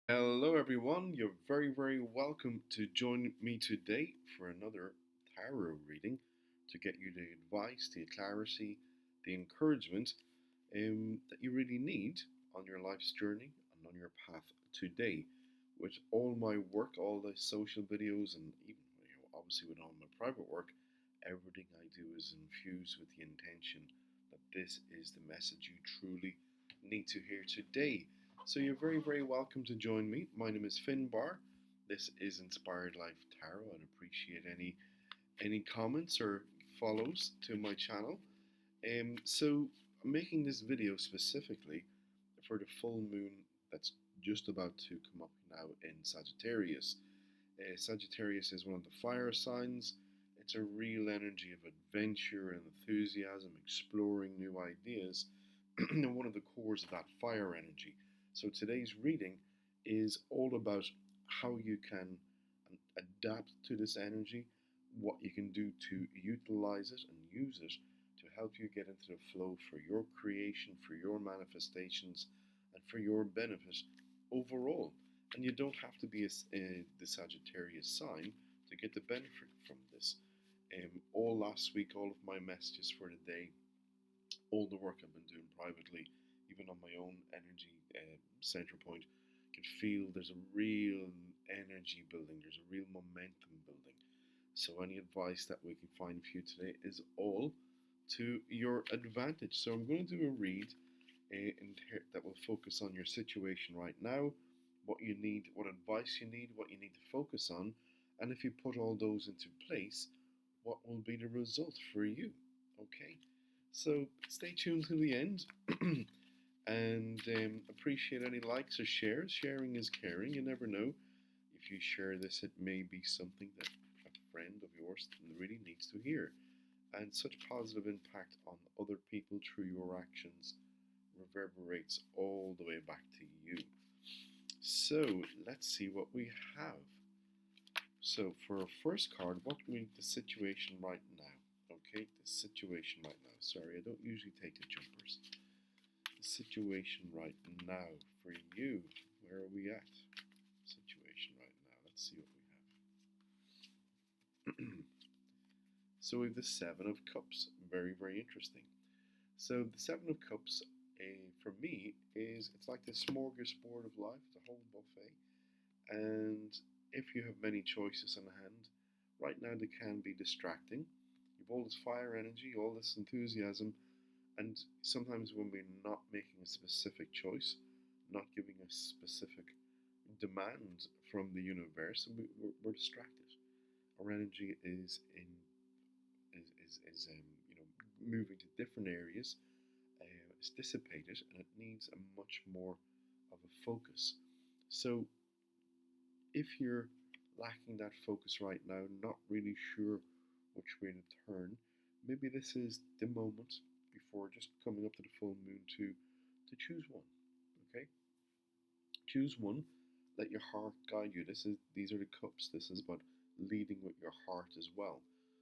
Hello, everyone. You're very welcome to join me today for another tarot reading to get you the advice, the clarity, the encouragement that you really need on your life's journey and on your path today. With all my work, all the social videos, and even obviously with all my private work, everything I do is infused with the intention that this is the message you truly need to hear today. So you're very welcome to join me. My name is Finbar. This is Inspired Life Tarot. I'd appreciate any comments or follows to my channel. So I'm making this video specifically for the full moon that's just about to come up now in Sagittarius. Sagittarius is one of the fire signs. It's a real energy of adventure and enthusiasm, exploring new ideas, and one of the cores of that fire energy. So today's reading is all about how you can adapt to this energy, what you can do to utilize it and use it to help you get into the flow for your creation, for your manifestations, and for your benefit overall. And you don't have to be the Sagittarius sign to get the benefit from this. All last week, all of my messages for the day, all the work I've been doing privately, even on my own energy center point, can feel there's a real energy building, there's a real momentum building. So any advice that we can find for you today is all to your advantage. So I'm going to do a read that will focus on your situation right now, what you need, what advice you need, what you need to focus on, and if you put all those into place, what will be the result for you. Okay, so stay tuned to the end. And appreciate any likes or shares. Sharing is caring. You never know. If you share this, it may be something that a friend of yours really needs to hear. And such positive impact on other people through your actions reverberates all the way back to you. So let's see what we have. So for our first card, what we need the situation right now. Okay, the situation right now. Sorry, I don't usually take the jumpers. The situation right now for you. Where are we at? Situation right now. Let's see what we have. So we have the Seven of Cups. Very interesting. So the Seven of Cups, for me, it's like the smorgasbord of life, the whole buffet. And if you have many choices on hand, right now they can be distracting. You've all this fire energy, all this enthusiasm, and sometimes when we're not making a specific choice, not giving a specific demand from the universe, we're distracted. Our energy is in is moving to different areas. It's dissipated, and it needs a much more of a focus. So if you're lacking that focus right now, not really sure which way to turn, maybe this is the moment before just coming up to the full moon to choose one. Okay, choose one. Let your heart guide you. These are the cups. This is about leading with your heart as well.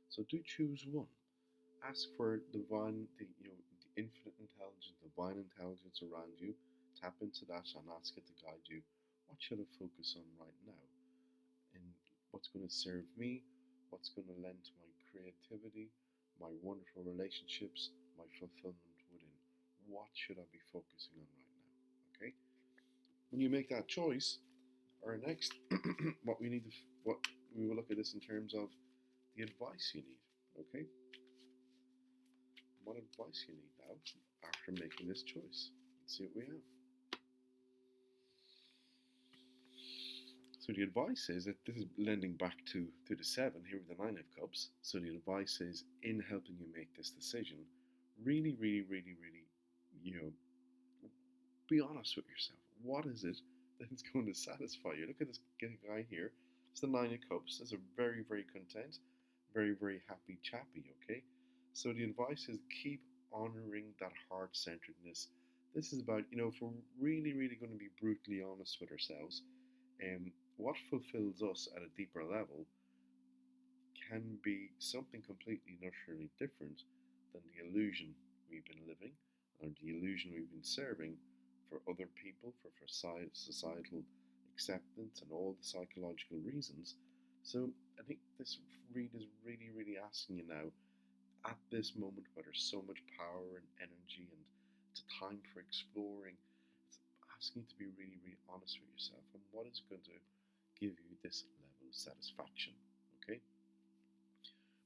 So do choose one. Ask for the infinite intelligence, divine intelligence around you. Tap into that and ask it to guide you. What should I focus on right now? And what's going to serve me? What's going to lend to my creativity, my wonderful relationships, my fulfillment within? What should I be focusing on right now? Okay. When you make that choice, our next, what we will look at this in terms of the advice you need. Okay. What advice you need now after making this choice? Let's see what we have. So the advice is that this is lending back to the seven here with the Nine of Cups. So the advice is in helping you make this decision, really, be honest with yourself. What is it that's going to satisfy you? Look at this guy here. It's the Nine of Cups. It's a very content, very happy chappy. Okay. So the advice is keep honoring that heart-centeredness. This is about, if we're really going to be brutally honest with ourselves, what fulfills us at a deeper level can be something completely and utterly different than the illusion we've been living or the illusion we've been serving for other people, for societal acceptance and all the psychological reasons. So I think this read is really, really asking you now, at this moment where there's so much power and energy and it's a time for exploring, it's asking you to be really, really honest with yourself and what is going to give you this level of satisfaction. Okay?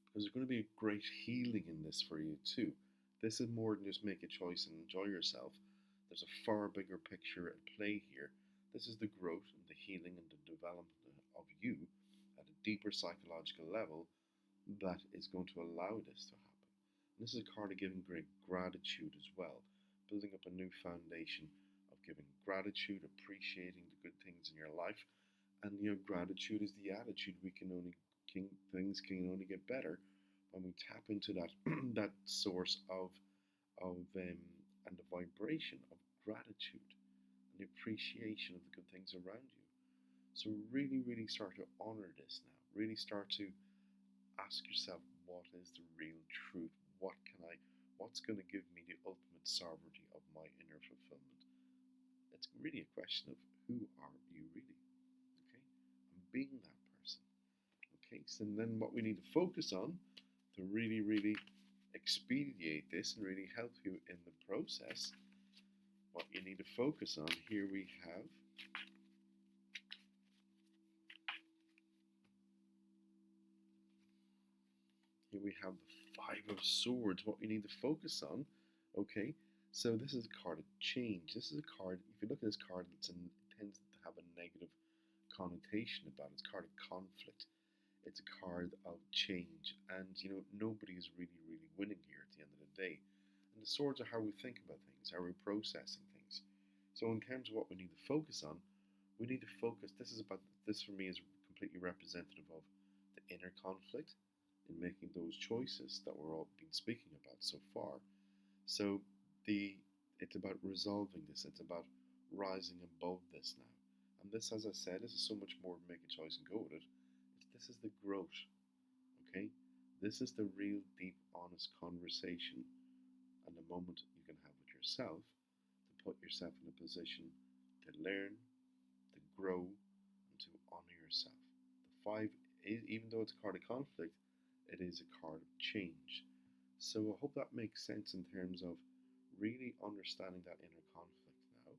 Because there's going to be a great healing in this for you too. This is more than just make a choice and enjoy yourself. There's a far bigger picture at play here. This is the growth and the healing and the development of you at a deeper psychological level that is going to allow this to happen. And this is a card of giving great gratitude as well, building up a new foundation of giving gratitude, appreciating the good things in your life. And gratitude is the attitude. Things can only get better when we tap into that that source of and the vibration of gratitude and the appreciation of the good things around you. So really, really start to honor this now. Really start to ask yourself, what is the real truth? What's going to give me the ultimate sovereignty of my inner fulfillment? It's really a question of who are you really? Okay? And being that person. Okay, so then what we need to focus on to really, really expedite this and really help you in the process, what you need to focus on, here we have the Five of Swords. What we need to focus on, okay, so this is a card of change. This is a card, if you look at this card, it tends to have a negative connotation about it. It's a card of conflict. It's a card of change, and nobody is really, really winning here at the end of the day. And the swords are how we think about things, how we're processing things. So in terms of what we need to focus on, we need to focus. This for me is completely representative of the inner conflict in making those choices that we're all been speaking about so far. So it's about resolving this. It's about rising above this now. And this, as I said, this is so much more than make a choice and go with it. This is the growth, okay? This is the real, deep, honest conversation and the moment you can have with yourself to put yourself in a position to learn, to grow, and to honor yourself. The five, even though it's a card of conflict, it is a card of change. So I hope that makes sense in terms of really understanding that inner conflict now.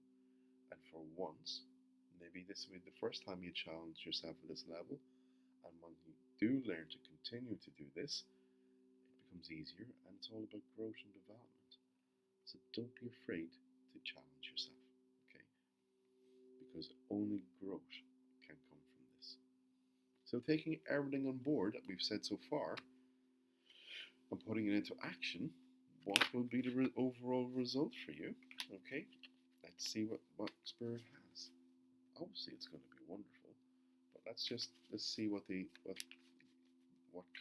And for once, maybe this will be the first time you challenge yourself at this level. And when you do learn to continue to do this, it becomes easier, and it's all about growth and development. So don't be afraid to challenge yourself, okay? Because only growth can come from this. So taking everything on board that we've said so far and putting it into action, what will be the overall result for you? Okay, let's see what Spirit has. Obviously, it's going to be wonderful, but let's see what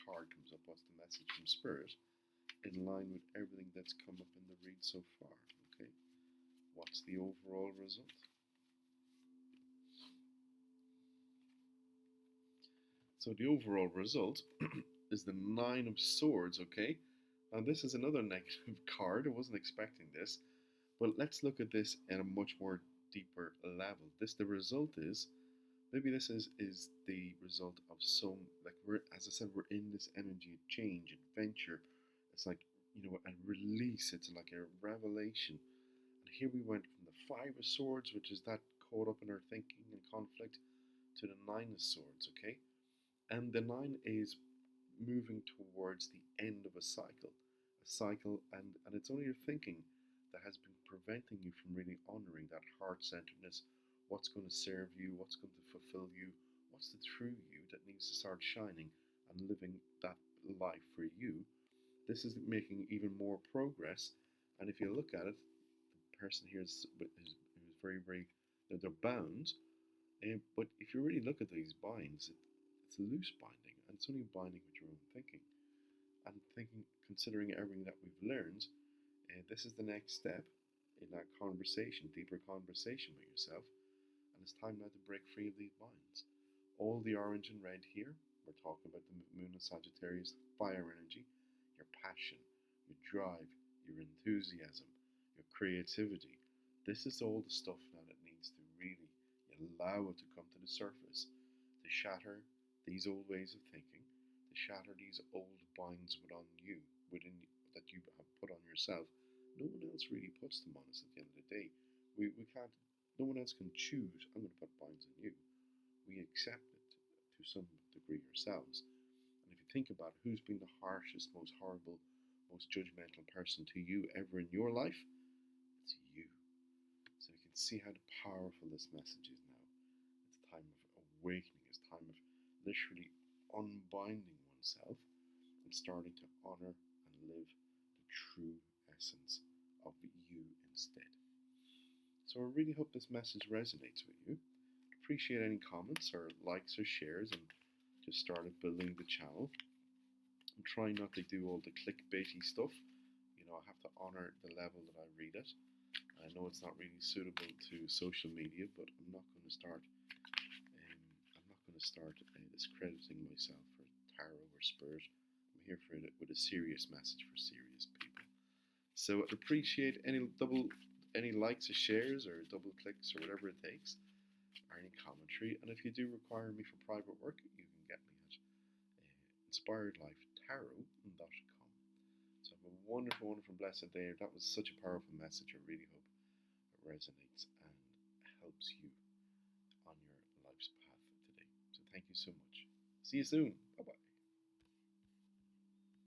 card comes up. What's the message from Spirit in line with everything that's come up in the read so far? Okay, what's the overall result? So the overall result is the Nine of Swords, okay? Now this is another negative card. I wasn't expecting this. But let's look at this at a much more deeper level. The result is, maybe this is the result of as I said, we're in this energy of change, adventure. It's like, a release. It's like a revelation. And here we went from the Five of Swords, which is that caught up in our thinking and conflict, to the Nine of Swords, okay? And the Nine is moving towards the end of a cycle, and it's only your thinking that has been preventing you from really honoring that heart-centeredness, what's going to serve you, what's going to fulfill you, what's the true you that needs to start shining and living that life for you. This is making even more progress, and if you look at it, the person here is very, very, they're bound, but if you really look at these binds, it's a loose binding, and it's only binding with your own thinking. And considering everything that we've learned, this is the next step in that conversation, deeper conversation with yourself. And it's time now to break free of these binds. All the orange and red here, we're talking about the moon of Sagittarius, fire energy, your passion, your drive, your enthusiasm, your creativity. This is all the stuff now that needs to really, allow it to come to the surface, to shatter these old ways of thinking, to shatter these old binds within that you have put on yourself. No one else really puts them on us at the end of the day. We can't, no one else can choose, I'm going to put binds on you. We accept it to some degree ourselves. And if you think about it, who's been the harshest, most horrible, most judgmental person to you ever in your life? It's you. So you can see how powerful this message is now. It's a time of awakening, it's a time of literally unbinding oneself and starting to honor and live the true essence of you instead. So I really hope this message resonates with you. Appreciate any comments or likes or shares, and just started building the channel. I'm trying not to do all the clickbaity stuff. You know, I have to honor the level that I read it. I know it's not really suitable to social media, but I'm not going to start. Discrediting myself for tarot or spirit. I'm here for it with a serious message for serious people. So I'd appreciate any likes or shares or double clicks or whatever it takes, or any commentary. And if you do require me for private work, you can get me at inspiredlifetarot.com. So have a wonderful, wonderful, blessed day. That was such a powerful message. I really hope it resonates and helps you on your life's path today. So thank you so much. See you soon. Bye-bye.